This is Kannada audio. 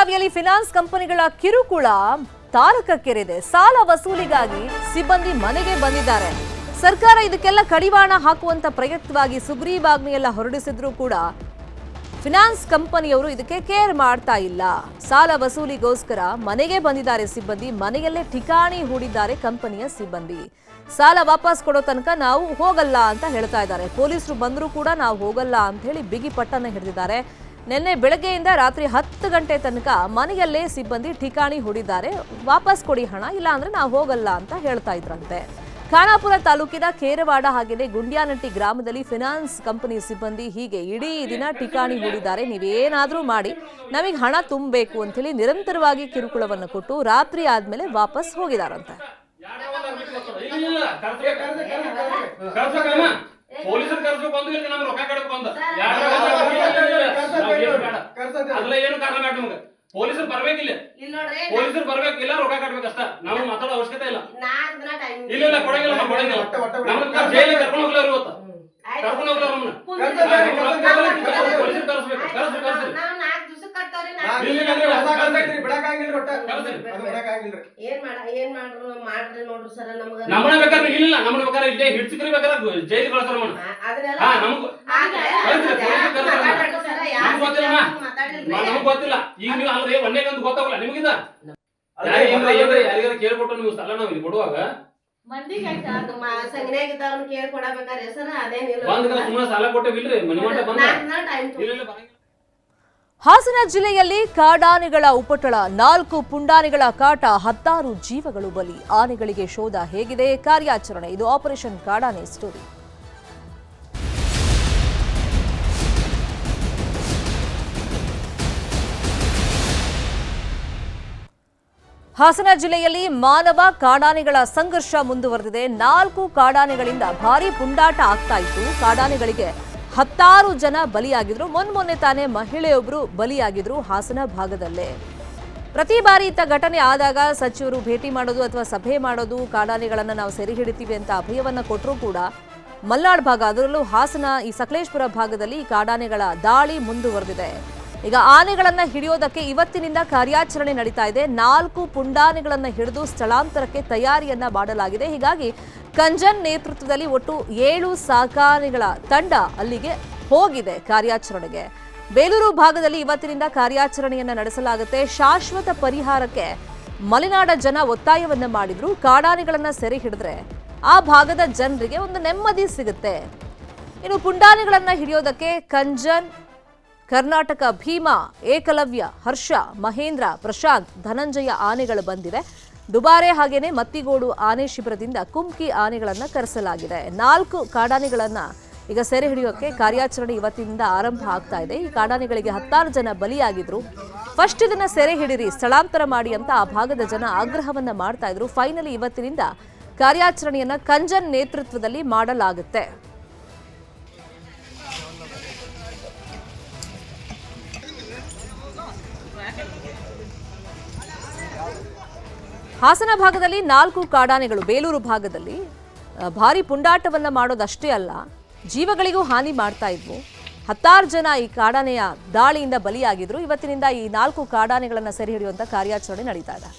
ಬೆಳಗಾವಿಯಲ್ಲಿ ಫಿನಾನ್ಸ್ ಕಂಪನಿಗಳ ಕಿರುಕುಳ ತಾರಕಕ್ಕೇರಿದೆ. ಸಾಲ ವಸೂಲಿಗಾಗಿ ಸಿಬ್ಬಂದಿ ಮನೆಗೆ ಬಂದಿದ್ದಾರೆ. ಸರ್ಕಾರ ಇದಕ್ಕೆಲ್ಲ ಕಡಿವಾಣ ಹಾಕುವಂತ ಪ್ರಯತ್ನವಾಗಿ ಸುಗ್ರೀವಾಜ್ಞೆಯೆಲ್ಲ ಹೊರಡಿಸಿದ್ರು ಕೂಡ ಫಿನಾನ್ಸ್ ಕಂಪನಿಯವರು ಇದಕ್ಕೆ ಕೇರ್ ಮಾಡ್ತಾ ಇಲ್ಲ. ಸಾಲ ವಸೂಲಿಗೋಸ್ಕರ ಮನೆಗೆ ಬಂದಿದ್ದಾರೆ ಸಿಬ್ಬಂದಿ. ಮನೆಯಲ್ಲೇ ಠಿಕಾಣಿ ಹೂಡಿದ್ದಾರೆ ಕಂಪನಿಯ ಸಿಬ್ಬಂದಿ. ಸಾಲ ವಾಪಸ್ ಕೊಡೋ ತನಕ ನಾವು ಹೋಗಲ್ಲ ಅಂತ ಹೇಳ್ತಾ ಇದ್ದಾರೆ. ಪೊಲೀಸರು ಬಂದರೂ ಕೂಡ ನಾವು ಹೋಗಲ್ಲ ಅಂತ ಹೇಳಿ ಬಿಗಿ ಪಟ್ಟನ್ನ ಹಿಡಿದಿದ್ದಾರೆ. ನಿನ್ನೆ ಬೆಳಗ್ಗೆಯಿಂದ ರಾತ್ರಿ 10 ಗಂಟೆ ತನಕ ಮನೆಯಲ್ಲೇ ಸಿಬ್ಬಂದಿ ಠಿಕಾಣಿ ಹೂಡಿದ್ದಾರೆ. ವಾಪಸ್ ಕೊಡಿ ಹಣ, ಇಲ್ಲ ಅಂದ್ರೆ ನಾವು ಹೋಗಲ್ಲ ಅಂತ ಹೇಳ್ತಾ ಇದ್ರಂತೆ. ಖಾನಾಪುರ ತಾಲೂಕಿನ ಕೇರವಾಡ ಹಾಗೆಯೇ ಗುಂಡ್ಯಾನಟ್ಟಿ ಗ್ರಾಮದಲ್ಲಿ ಫಿನಾನ್ಸ್ ಕಂಪನಿ ಸಿಬ್ಬಂದಿ ಹೀಗೆ ಇಡೀ ದಿನ ಠಿಕಾಣಿ ಹೂಡಿದ್ದಾರೆ. ನೀವೇನಾದ್ರೂ ಮಾಡಿ ನಮಗೆ ಹಣ ತುಂಬಬೇಕು ಅಂತ ಹೇಳಿ ನಿರಂತರವಾಗಿ ಕಿರುಕುಳವನ್ನು ಕೊಟ್ಟು ರಾತ್ರಿ ಆದ್ಮೇಲೆ ವಾಪಸ್ ಹೋಗಿದಾರಂತೆ. ಪೊಲೀಸರು ಕರೆಸಬೇಕು ಬಂದು ಇಲ್ಲಿ ನಮ್ಗೆ ರೊಕ್ಕ ಕಡಬೇಕು ಬಂದ ಅದೆಲ್ಲ ಏನು ಕಾರಣ ಬೇಡ ನಮ್ಗೆ. ಪೊಲೀಸರು ಬರ್ಬೇಕಿಲ್ಲ, ಪೊಲೀಸರು ಬರ್ಬೇಕಿಲ್ಲ, ರೊಕ್ಕ ಕಟ್ಬೇಕು ಅಷ್ಟ. ನಾವು ಮಾತಾಡೋ ಅವಶ್ಯಕತೆ ಇಲ್ಲ. ಇಲ್ಲ ಕೊಡಂಗಿಲ್ಲ, ನಮ್ಗೆ ಜೈಲಿಗೆ ಕರ್ಕೊಂಡು ಹೋಗ್ಲಾರ ಇವತ್ತು ಕರ್ಕೊಂಡು ಹೋಗ್ಲಾರ ನಮ್ಮನ್ನ ಪೊಲೀಸರು ಕರೆಸ್ಬೇಕು. ನಮ್ಮನ್ನ ಬೇಕಾದ್ರೆ ಇಲ್ಲ, ನಮ್ಮನ್ನ ಬೇಕಾದ್ರೆ ಇಲ್ಲೇ ಹಿಡ್ಸಿಕ್ರಿ, ಬೇಕಾದ್ರೆ ಜೈಲಿಗೆ ಕಳ್ಸಾರ ನಮಗ್ ಗೊತ್ತಿಲ್ಲ. ಈಗ ನೀವು ಅಲ್ರಿ ಒಂದೇಗಂತ ಗೊತ್ತಾಗಲ್ಲ ನಿಮಗಿಂದ ಯಾರಿಗಾರ ಕೇಳ್ಕೊಟ್ಟು ನೀವು ಸ್ಥಳ ನಾವು ಇಲ್ಲಿ ಕೊಡುವಾಗ ಸುಮ್ಮನೆ ಸಾಲ ಕೊಟ್ಟೇವಿಲ್ರಿ ಮನಿ ಮಟ್ಟ ಬಂದ. ಹಾಸನ ಜಿಲ್ಲೆಯಲ್ಲಿ ಕಾಡಾನೆಗಳ ಉಪಟಳ, 4 ಪುಂಡಾನೆಗಳ ಕಾಟ, 16 ಜೀವಗಳು ಬಲಿ. ಆನೆಗಳಿಗೆ ಶೋಧ ಹೇಗಿದೆ, ಕಾರ್ಯಾಚರಣೆ, ಇದು ಆಪರೇಷನ್ ಕಾಡಾನೆ ಸ್ಟೋರಿ. ಹಾಸನ ಜಿಲ್ಲೆಯಲ್ಲಿ ಮಾನವ ಕಾಡಾನೆಗಳ ಸಂಘರ್ಷ ಮುಂದುವರೆದಿದೆ. 4 ಕಾಡಾನೆಗಳಿಂದ ಭಾರೀ ಪುಂಡಾಟ ಆಗ್ತಾ ಇತ್ತು. ಕಾಡಾನೆಗಳಿಗೆ 16 ಜನ ಬಲಿಯಾಗಿದ್ರು. ಮೊನ್ನೆ ತಾನೇ ಮಹಿಳೆಯೊಬ್ಬರು ಬಲಿಯಾಗಿದ್ರು ಹಾಸನ ಭಾಗದಲ್ಲೇ. ಪ್ರತಿ ಬಾರಿ ಇಂಥ ಘಟನೆ ಆದಾಗ ಸಚಿವರು ಭೇಟಿ ಮಾಡೋದು ಅಥವಾ ಸಭೆ ಮಾಡೋದು, ಕಾಡಾನೆಗಳನ್ನು ನಾವು ಸೆರೆ ಹಿಡಿತೀವಿ ಅಂತ ಅಭಯವನ್ನ ಕೊಟ್ಟರೂ ಕೂಡ ಮಲ್ನಾಡ್ ಭಾಗ, ಅದರಲ್ಲೂ ಹಾಸನ ಈ ಸಕಲೇಶಪುರ ಭಾಗದಲ್ಲಿ ಈ ಕಾಡಾನೆಗಳ ದಾಳಿ ಮುಂದುವರೆದಿದೆ. ಈಗ ಆನೆಗಳನ್ನ ಹಿಡಿಯೋದಕ್ಕೆ ಇವತ್ತಿನಿಂದ ಕಾರ್ಯಾಚರಣೆ ನಡೀತಾ ಇದೆ. 4 ಪುಂಡಾನೆಗಳನ್ನ ಹಿಡಿದು ಸ್ಥಳಾಂತರಕ್ಕೆ ತಯಾರಿಯನ್ನ ಮಾಡಲಾಗಿದೆ. ಹೀಗಾಗಿ ಕಂಜನ್ ನೇತೃತ್ವದಲ್ಲಿ ಒಟ್ಟು 7 ಸಾಕಾನೆಗಳ ತಂಡ ಅಲ್ಲಿಗೆ ಹೋಗಿದೆ ಕಾರ್ಯಾಚರಣೆಗೆ. ಬೇಲೂರು ಭಾಗದಲ್ಲಿ ಇವತ್ತಿನಿಂದ ಕಾರ್ಯಾಚರಣೆಯನ್ನ ನಡೆಸಲಾಗುತ್ತೆ. ಶಾಶ್ವತ ಪರಿಹಾರಕ್ಕೆ ಮಲೆನಾಡ ಜನ ಒತ್ತಾಯವನ್ನ ಮಾಡಿದ್ರು. ಕಾಡಾನೆಗಳನ್ನ ಸೆರೆ ಹಿಡಿದ್ರೆ ಆ ಭಾಗದ ಜನರಿಗೆ ಒಂದು ನೆಮ್ಮದಿ ಸಿಗುತ್ತೆ. ಇನ್ನು ಪುಂಡಾನೆಗಳನ್ನ ಹಿಡಿಯೋದಕ್ಕೆ ಕಂಜನ್, ಕರ್ನಾಟಕ ಭೀಮಾ, ಏಕಲವ್ಯ, ಹರ್ಷ, ಮಹೇಂದ್ರ, ಪ್ರಶಾಂತ್, ಧನಂಜಯ ಆನೆಗಳು ಬಂದಿವೆ. ದುಬಾರೆ ಹಾಗೇನೆ ಮತ್ತಿಗೋಡು ಆನೆ ಶಿಬಿರದಿಂದ ಕುಮ್ಕಿ ಆನೆಗಳನ್ನು ಕರೆಸಲಾಗಿದೆ. 4 ಕಾಡಾನೆಗಳನ್ನ ಈಗ ಸೆರೆ ಹಿಡಿಯೋಕೆ ಕಾರ್ಯಾಚರಣೆ ಇವತ್ತಿನಿಂದ ಆರಂಭ ಆಗ್ತಾ ಇದೆ. ಈ ಕಾಡಾನೆಗಳಿಗೆ 16 ಜನ ಬಲಿಯಾಗಿದ್ರು. ಫಸ್ಟ್ ಇದನ್ನ ಸೆರೆ ಹಿಡಿರಿ, ಸ್ಥಳಾಂತರ ಮಾಡಿ ಅಂತ ಆ ಭಾಗದ ಜನ ಆಗ್ರಹವನ್ನ ಮಾಡ್ತಾ ಇದ್ರು. ಫೈನಲಿ ಇವತ್ತಿನಿಂದ ಕಾರ್ಯಾಚರಣೆಯನ್ನ ಕಂಜನ್ ನೇತೃತ್ವದಲ್ಲಿ ಮಾಡಲಾಗುತ್ತೆ. ಹಾಸನ ಭಾಗದಲ್ಲಿ 4 ಕಾಡಾನೆಗಳು, ಬೇಲೂರು ಭಾಗದಲ್ಲಿ ಭಾರಿ ಪುಂಡಾಟವನ್ನ ಮಾಡೋದಷ್ಟೇ ಅಲ್ಲ, ಜೀವಗಳಿಗೂ ಹಾನಿ ಮಾಡ್ತಾ ಇದ್ವು. 16 ಜನ ಈ ಕಾಡಾನೆಯ ದಾಳಿಯಿಂದ ಬಲಿಯಾಗಿದ್ರು. ಇವತ್ತಿನಿಂದ ಈ 4 ಕಾಡಾನೆಗಳನ್ನ ಸೆರೆ ಹಿಡಿಯುವಂತ ಕಾರ್ಯಾಚರಣೆ ನಡೀತಾ ಇದೆ.